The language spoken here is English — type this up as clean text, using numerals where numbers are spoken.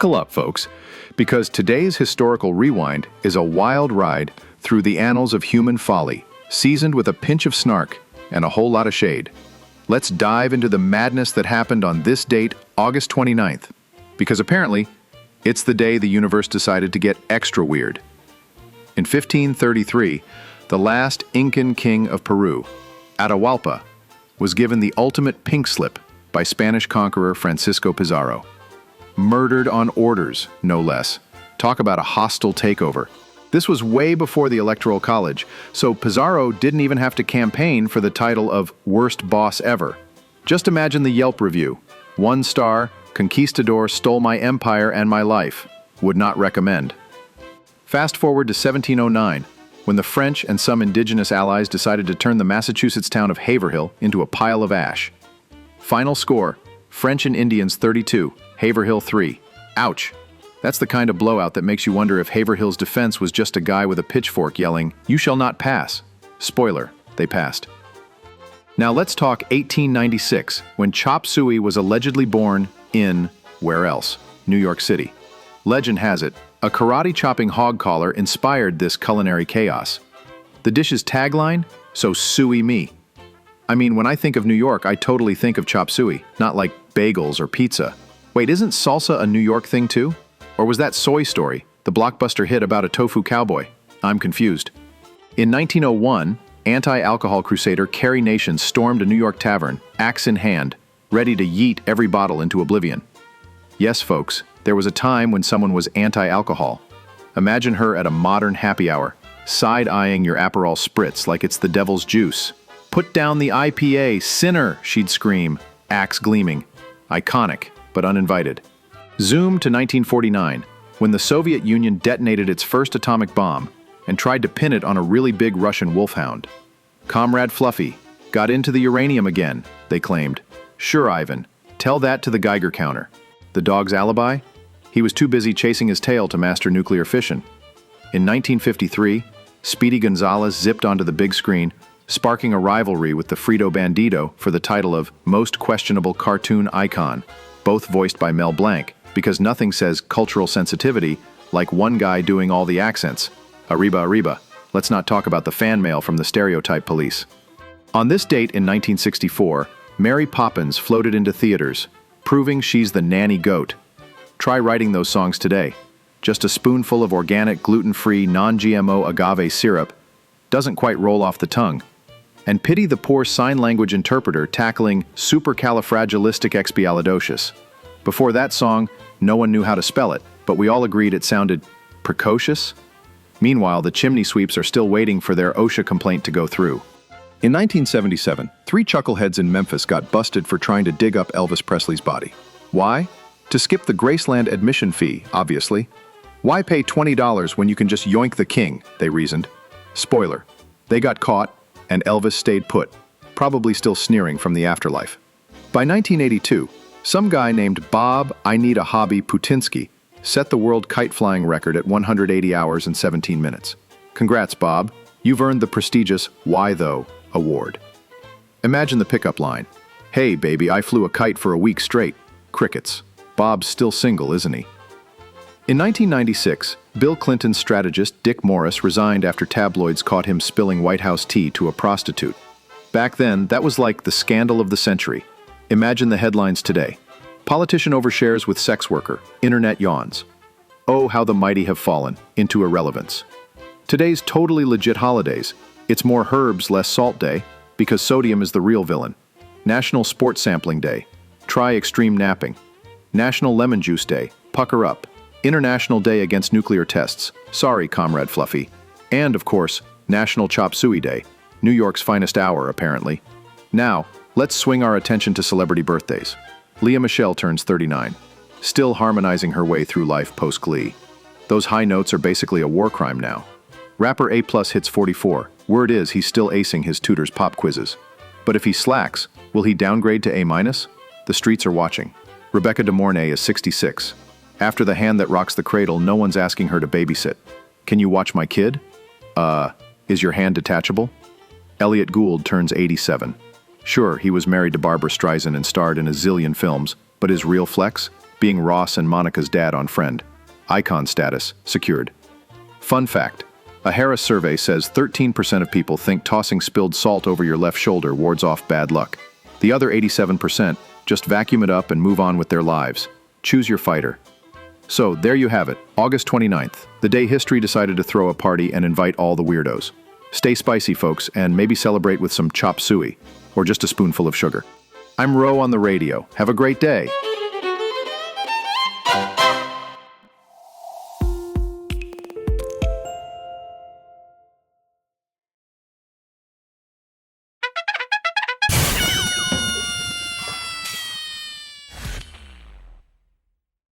Buckle up, folks, because today's historical rewind is a wild ride through the annals of human folly, seasoned with a pinch of snark and a whole lot of shade. Let's dive into the madness that happened on this date, August 29th, because apparently it's the day the universe decided to get extra weird. In 1533, the last Incan king of Peru, Atahualpa, was given the ultimate pink slip by Spanish conqueror Francisco Pizarro. Murdered on orders, no less. Talk about a hostile takeover. This was way before the Electoral College, so Pizarro didn't even have to campaign for the title of worst boss ever. Just imagine the Yelp review. 1 star, conquistador stole my empire and my life. Would not recommend. Fast forward to 1709, when the French and some indigenous allies decided to turn the Massachusetts town of Haverhill into a pile of ash. Final score, French and Indians 32, Haverhill 3. Ouch. That's the kind of blowout that makes you wonder if Haverhill's defense was just a guy with a pitchfork yelling, "You shall not pass." Spoiler, they passed. Now let's talk 1896, when Chop Suey was allegedly born in, where else? New York City. Legend has it, a karate-chopping hog collar inspired this culinary chaos. The dish's tagline? So suey me. I mean, when I think of New York, I totally think of chop suey, not like bagels or pizza. Wait, isn't salsa a New York thing too? Or was that Soy Story, the blockbuster hit about a tofu cowboy? I'm confused. In 1901, anti-alcohol crusader Carrie Nation stormed a New York tavern, axe in hand, ready to yeet every bottle into oblivion. Yes, folks, there was a time when someone was anti-alcohol. Imagine her at a modern happy hour, side-eyeing your Aperol spritz like it's the devil's juice. "Put down the IPA, sinner," she'd scream, axe gleaming. Iconic, but uninvited. Zoom to 1949, when the Soviet Union detonated its first atomic bomb and tried to pin it on a really big Russian wolfhound. Comrade Fluffy got into the uranium again, they claimed. Sure, Ivan, tell that to the Geiger counter. The dog's alibi? He was too busy chasing his tail to master nuclear fission. In 1953, Speedy Gonzales zipped onto the big screen, sparking a rivalry with the Frito Bandito for the title of Most Questionable Cartoon Icon, both voiced by Mel Blanc, because nothing says cultural sensitivity like one guy doing all the accents. Arriba, arriba. Let's not talk about the fan mail from the stereotype police. On this date in 1964, Mary Poppins floated into theaters, proving she's the nanny goat. Try writing those songs today. Just a spoonful of organic, gluten-free, non-GMO agave syrup doesn't quite roll off the tongue. And pity the poor sign language interpreter tackling supercalifragilisticexpialidocious. Before that song, no one knew how to spell it, but we all agreed it sounded precocious. Meanwhile, the chimney sweeps are still waiting for their OSHA complaint to go through. In 1977, 3 chuckleheads in Memphis got busted for trying to dig up Elvis Presley's body. Why? To skip the Graceland admission fee, obviously. Why pay $20 when you can just yoink the king, they reasoned. Spoiler, they got caught, and Elvis stayed put, probably still sneering from the afterlife. By 1982, some guy named Bob I Need a Hobby Putinsky set the world kite-flying record at 180 hours and 17 minutes. Congrats, Bob. You've earned the prestigious Why Though award. Imagine the pickup line. Hey, baby, I flew a kite for a week straight. Crickets. Bob's still single, isn't he? In 1996, Bill Clinton's strategist Dick Morris resigned after tabloids caught him spilling White House tea to a prostitute. Back then, that was like the scandal of the century. Imagine the headlines today. Politician overshares with sex worker, internet yawns. Oh, how the mighty have fallen into irrelevance. Today's totally legit holidays. It's more herbs, less salt day, because sodium is the real villain. National Sports Sampling Day. Try extreme napping. National Lemon Juice Day. Pucker up. International Day Against Nuclear Tests. Sorry, Comrade Fluffy. And, of course, National Chop Suey Day. New York's finest hour, apparently. Now, let's swing our attention to celebrity birthdays. Lea Michele turns 39, still harmonizing her way through life post-Glee. Those high notes are basically a war crime now. Rapper A+ hits 44. Word is he's still acing his tutor's pop quizzes. But if he slacks, will he downgrade to A-? The streets are watching. Rebecca De Mornay is 66. After the hand that rocks the cradle, no one's asking her to babysit. Can you watch my kid? Is your hand detachable? Elliot Gould turns 87. Sure, he was married to Barbra Streisand and starred in a zillion films, but his real flex? being Ross and Monica's dad on Friend. Icon status, secured. Fun fact, a Harris survey says 13% of people think tossing spilled salt over your left shoulder wards off bad luck. The other 87% just vacuum it up and move on with their lives. Choose your fighter. So, there you have it, August 29th, the day history decided to throw a party and invite all the weirdos. Stay spicy, folks, and maybe celebrate with some chop suey, or just a spoonful of sugar. I'm Ro on the radio. Have a great day.